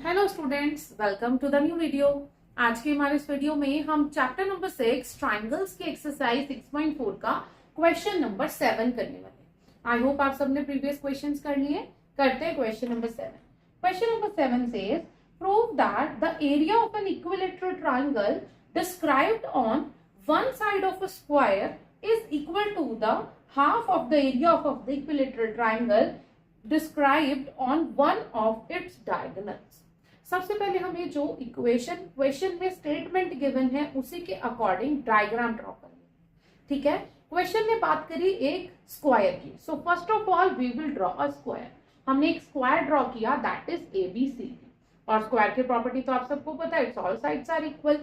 Hello students, welcome to the new video. आज के हमारे इस वीडियो में हम चैप्टर नंबर 6 ट्राइंगल्स की एक्सरसाइज 6.4 का क्वेश्चन नंबर 7 करने वाले हैं। आई होप आप सबने प्रीवियस क्वेश्चंस कर लिए। करते हैं question number 7। Question number 7 says prove that the area of an equilateral triangle described on one side of a square is equal to the half of the area of the equilateral triangle described on one of its diagonals। सबसे पहले हमें जो question में statement given है उसी के according diagram draw करेंगे। ठीक है, क्वेश्चन ने बात करी एक स्क्वायर की। So first of all we will draw a square. हमने एक स्क्वायर ड्रॉ किया, दैट इज ABCD। और स्क्वायर की प्रॉपर्टी तो आप सबको पता है, it's all sides are equal.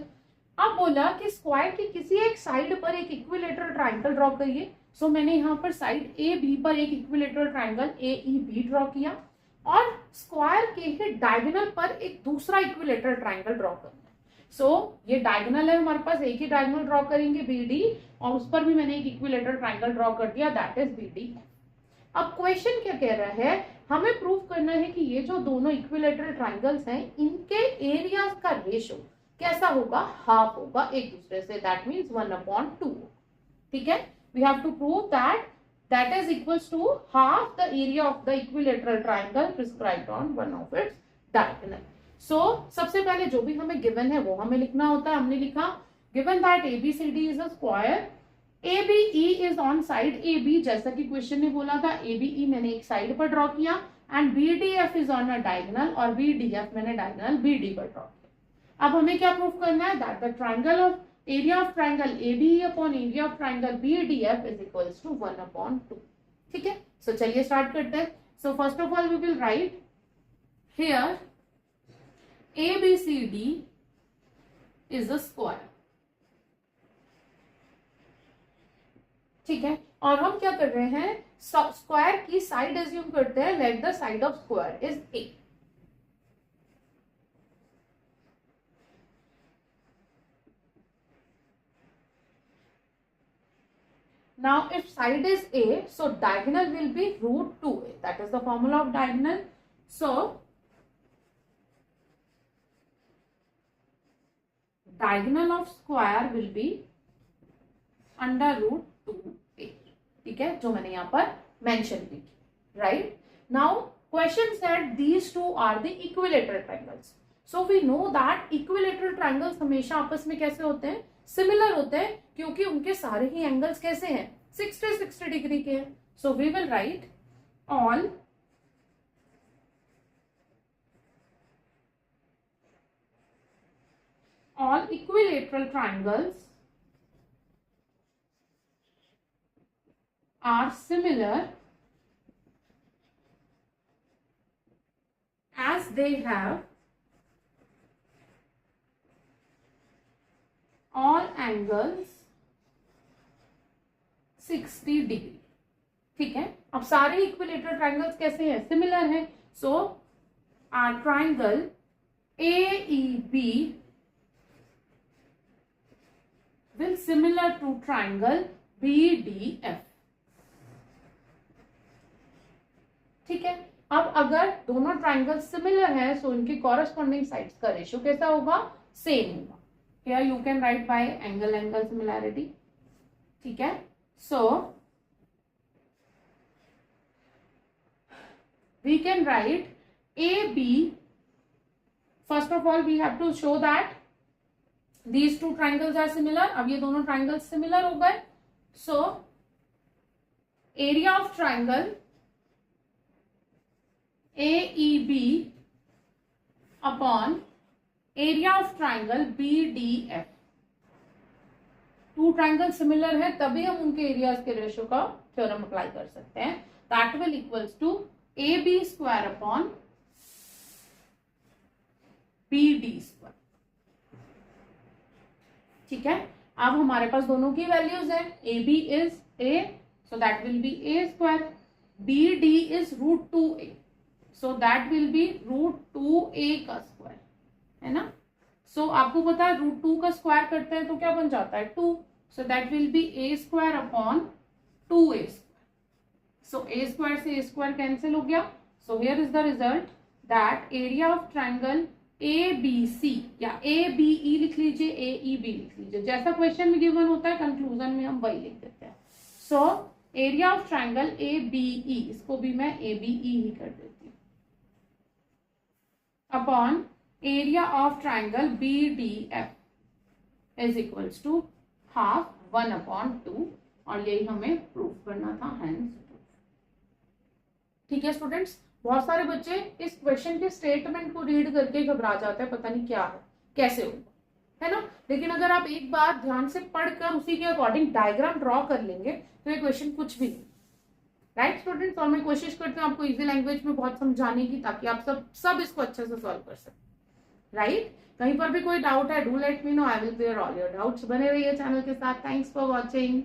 अब बोला कि स्क्वायर की किसी एक साइड पर एक इक्विलेटरल ट्राइंगल ड्रॉ करिए। सो मैंने यहाँ पर साइड AB पर एक इक्विलेटरल ट्राइंगल AEB ड्रॉ किया और स्क्वायर के ही डायगोनल पर एक दूसरा इक्विलेटरल ट्राइंगल ड्रॉ करना है। सो ये डायगोनल है हमारे पास, एक ही डायगोनल ड्रॉ करेंगे BD, और उस पर भी मैंने एक इक्विलेटरल ट्राइंगल ड्रॉ कर दिया, दैट इज BD। अब क्वेश्चन क्या कह रहा है, हमें प्रूव करना है कि ये जो दोनों इक्विलेटरल ट्राइंगल्स हैं इनके एरियाज का रेशो कैसा होगा, हाफ होगा एक दूसरे से, दैट मीन्स 1/2। ठीक है, we have to prove that that is equals to half the area of the equilateral triangle prescribed on one of its diagonal। so सबसे पहले जो भी हमें given है वो हमें लिखना होता है। हमने लिखा given that ABCD is a square, ABE is on side AB, जैसा कि क्वेश्चन ने बोला था ABE मैंने एक साइड पर ड्रॉ किया, and BDF is on a diagonal, और BDF मैंने डायगोनल BD पर ड्रॉ किया। अब हमें क्या प्रूव करना है, that the triangle of area of triangle ABE upon area of triangle BDF is equals to 1/2। ठीक है, सो चलिए स्टार्ट करते हैं। So first of all we will write here ABCD is a square। ठीक है, और हम क्या कर रहे हैं, स्क्वायर की साइड एज्यूम करते हैं, let the side of square is A। Now if side is A, so diagonal will be √2A, that is the formula of diagonal। So diagonal of square will be √2A। ठीक है, जो मैंने यहाँ पर mention की, right. Now question said these two are the equilateral triangles। So we know that equilateral triangles हमेशा आपस में कैसे होते हैं, सिमिलर होते हैं, क्योंकि उनके सारे ही एंगल्स कैसे हैं, 60 डिग्री के हैं। So we will write all equilateral triangles are similar as they have all angles 60 degree. ठीक है, अब सारे इक्विलेटरल ट्राइंगल्स कैसे हैं, सिमिलर हैं। So are triangle AEB will similar to triangle BDF। ठीक है, अब अगर दोनों ट्राइंगल सिमिलर हैं सो इनकी कॉरेस्पॉन्डिंग साइड्स का रेशियो कैसा होगा, सेम होगा। Here you can write by angle similarity। ठीक है, so we can write AB। first of all we have to show that these two triangles are similar। अब ये दोनों triangles similar हो गए। so area of triangle AEB upon area of triangle BDF, two triangle similar है तभी हम उनके areas के रेशियो का थ्योरम अप्लाई कर सकते हैं, that will equals to AB square upon BD square. ठीक है, अब हमारे पास दोनों की वैल्यूज है, AB is A, so that will be A square, BD is √2A, so that will be √2A का स्क्वायर, है ना। सो आपको पता है √2 का स्क्वायर करते हैं तो क्या बन जाता है, 2। So that will be A square upon 2A square. So A square से A स्क्वायर कैंसिल हो गया। So here is the result that area of triangle ABC या ABE लिख लीजिए, AEB लिख लीजिए, जैसा क्वेश्चन में गिवन होता है कंक्लूजन में हम वही लिख देते हैं। So area of triangle ABE, इसको भी मैं ABE ही कर देती हूँ, upon area of triangle BDF is equals to half 1/2, और यही हमें प्रूफ करना था, हेंस। ठीक है स्टूडेंट्स, बहुत सारे बच्चे इस क्वेश्चन के स्टेटमेंट को रीड करके घबरा जाते हैं, पता नहीं क्या है, कैसे होगा, है ना। लेकिन अगर आप एक बार ध्यान से पढ़कर उसी के अकॉर्डिंग डायग्राम ड्रॉ कर लेंगे तो ये क्वेश्चन कुछ भी नहीं। राइट स्टूडेंट्स, और मैं कोशिश करती हूँ आपको इजी लैंग्वेज में बहुत समझाने की, ताकि आप सब इसको अच्छे से सॉल्व कर सकें। राइट, कहीं पर भी कोई डाउट है, do let me know, I will clear all your doubts. बने रहिए चैनल के साथ। Thanks for watching.